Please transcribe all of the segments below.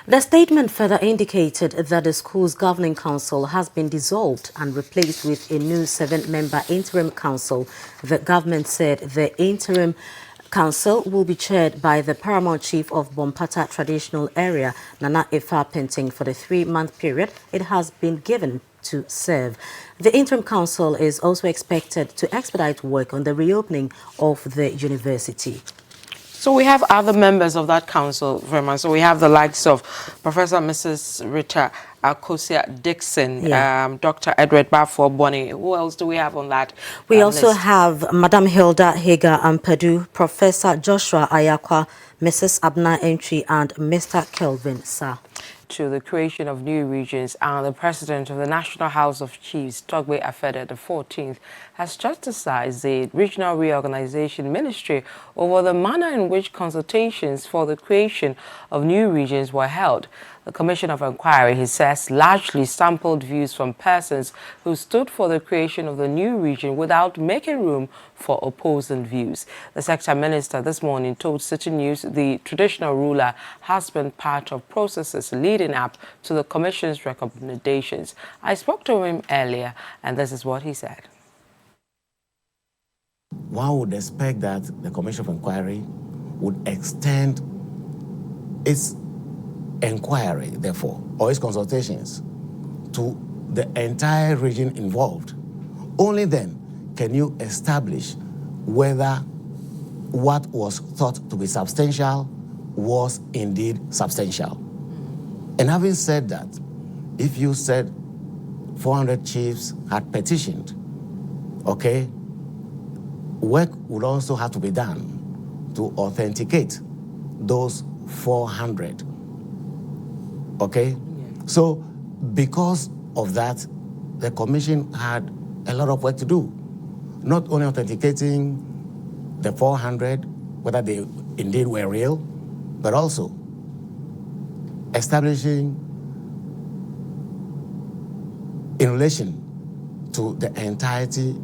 The statement further indicated that the school's governing council has been dissolved and replaced with a new 7-member interim council. The government said the interim council will be chaired by the paramount chief of Bompata traditional area, Nana Efa Penting, for the 3-month period it has been given to serve. The interim council is also expected to expedite work on the reopening of the university. So we have other members of that council, Verma. So we have the likes of Professor Mrs. Rita Akosia-Dixon, Dr. Edward Bafo-Bonnie. Who else do we have on that We also list? have Madam Hilda Hager Ampadu, Professor Joshua Ayakwa, Mrs. Abna Entry, and Mr. Kelvin Sa. To the creation of new regions, and the president of the National House of Chiefs, Togbe Afede the 14th, has chastised the Regional Reorganization Ministry over the manner in which consultations for the creation of new regions were held. The Commission of Inquiry, he says, largely sampled views from persons who stood for the creation of the new region without making room for opposing views. The sector minister this morning told Citi News the traditional ruler has been part of processes leading up to the Commission's recommendations. I spoke to him earlier, and this is what he said. One would expect that the Commission of Inquiry would extend its inquiry, therefore, or its consultations to the entire region involved. Only then can you establish whether what was thought to be substantial was indeed substantial. And having said that, if you said 400 chiefs had petitioned, okay, work would also have to be done to authenticate those 400. Okay? So, because of that, the Commission had a lot of work to do. Not only authenticating the 400, whether they indeed were real, but also establishing, in relation to the entirety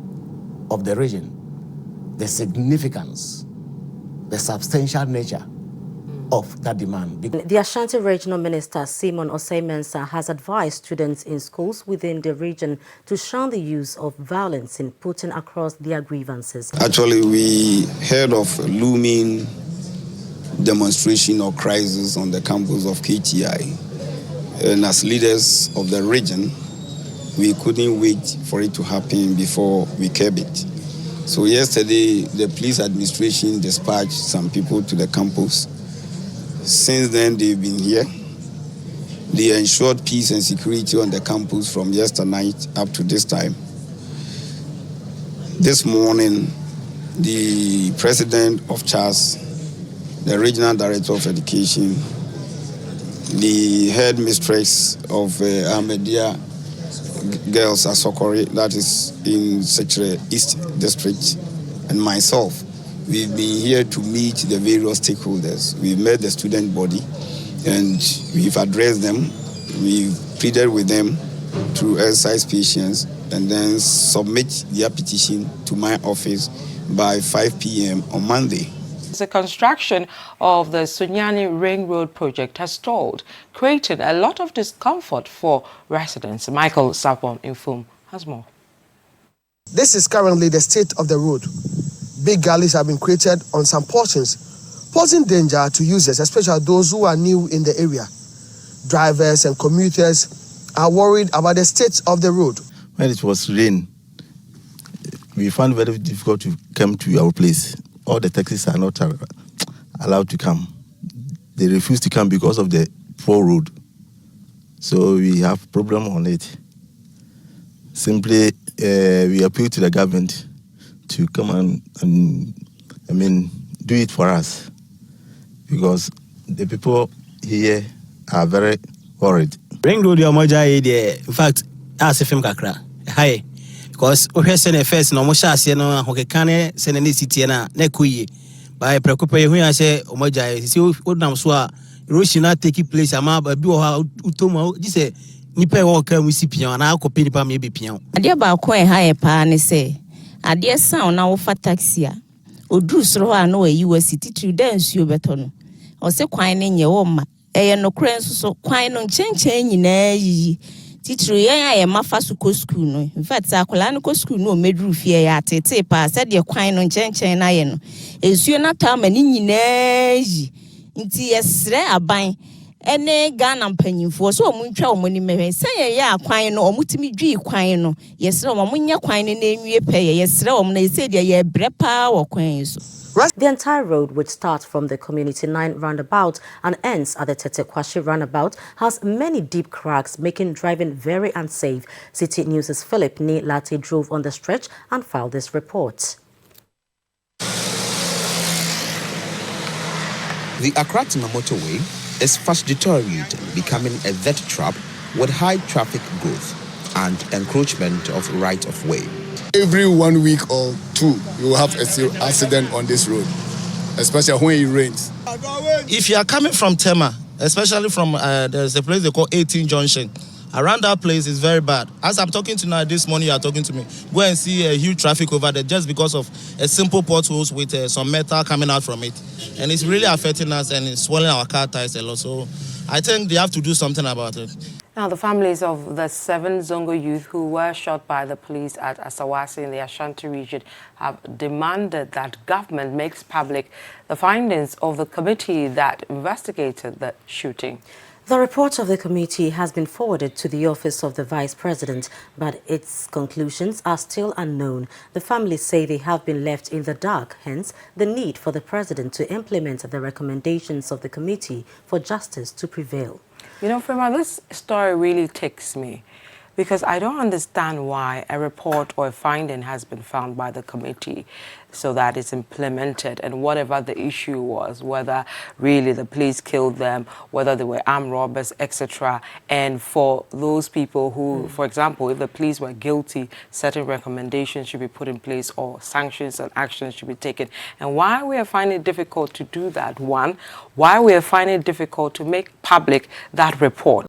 of the region, the significance, the substantial nature of that demand. The Ashanti Regional Minister, Simon Osei-Mensah, has advised students in schools within the region to shun the use of violence in putting across their grievances. Actually, we heard of looming demonstration or crisis on the campus of KTI. And as leaders of the region, we couldn't wait for it to happen before we curb it. So yesterday, the police administration dispatched some people to the campus. Since then, they've been here. They ensured peace and security on the campus from yesterday night up to this time. This morning, the president of CHAS, the regional director of education, the head mistress of Ahmadiyya Girls Asokori, that is in Secretary East District, and myself, we've been here to meet the various stakeholders. We've met the student body and we've addressed them. We've pleaded with them to exercise patience and then submit their petition to my office by 5 p.m. on Monday. The construction of the Sunyani Ring Road project has stalled, creating a lot of discomfort for residents. Michael Sapon Infom has more. This is currently the state of the road. Big gullies have been created on some portions, posing danger to users, especially those who are new in the area. Drivers and commuters are worried about the state of the road. When it was rain, we found it very difficult to come to our place. All the taxis are not allowed to come. They refuse to come because of the poor road. So we have problem on it. Simply, we appeal to the government to come and do it for us, because the people here are very worried. Ring road in fact, as if kakra. Hi, because we send first no musha se no hokekane send ni city na kuyi. By preoccupy hu ya say omoja si odam so a erosion na take place ama ba bi o ha utomo ji say nipa e wo ka mu si pian na akopɛ nipa me be pian. Ade ba ko e ha e pa ne say ade sound na wo fa taxi a oduru soro a na wayi wa Citi to dan suo beto no o se kwan ne nye wo ma no kren so kwan no nchen nyina yi titiri yen mafa so ko school no in fact akola no ko school no medru fie ya tete pa said de kwan no nchen na ye no ensuo na ta ma ni nyina yi nti yesre aban ene Ghana mpanyimfo so omuntwa omoni mehwe se ye ya kwan no omutimi dwi kwan no yesre omunya kwan no na enwie pe ye yesre om na ese de ye brepa wo kwan so. The entire road, which starts from the Community 9 roundabout and ends at the Tetekwashi roundabout, has many deep cracks, making driving very unsafe. Citi News' Philip Ni Lati drove on the stretch and filed this report. The Accra-Tema motorway is fast deteriorating, becoming a death trap with high traffic growth and encroachment of right-of-way. Every 1 week or two, you will have an accident on this road, especially when it rains. If you are coming from Tema, especially from there's a place they call 18 Junction, around that place is very bad. As I'm talking to you now, this morning you are talking to me. Go and see a huge traffic over there just because of a simple potholes with some metal coming out from it. And it's really affecting us and it's swelling our car tires a lot. So I think they have to do something about it. Now, the families of the 7 Zongo youth who were shot by the police at Asawasi in the Ashanti region have demanded that government makes public the findings of the committee that investigated the shooting. The report of the committee has been forwarded to the office of the Vice President, but its conclusions are still unknown. The families say they have been left in the dark, hence the need for the President to implement the recommendations of the committee for justice to prevail. You know, Frema, this story really ticks me because I don't understand why a report or a finding has been found by the committee so that it's implemented, and whatever the issue was, whether really the police killed them, whether they were armed robbers, etc. And for those people who, for example, if the police were guilty, certain recommendations should be put in place or sanctions and actions should be taken. And why we are finding it difficult to do that, one, why we are finding it difficult to make public that report.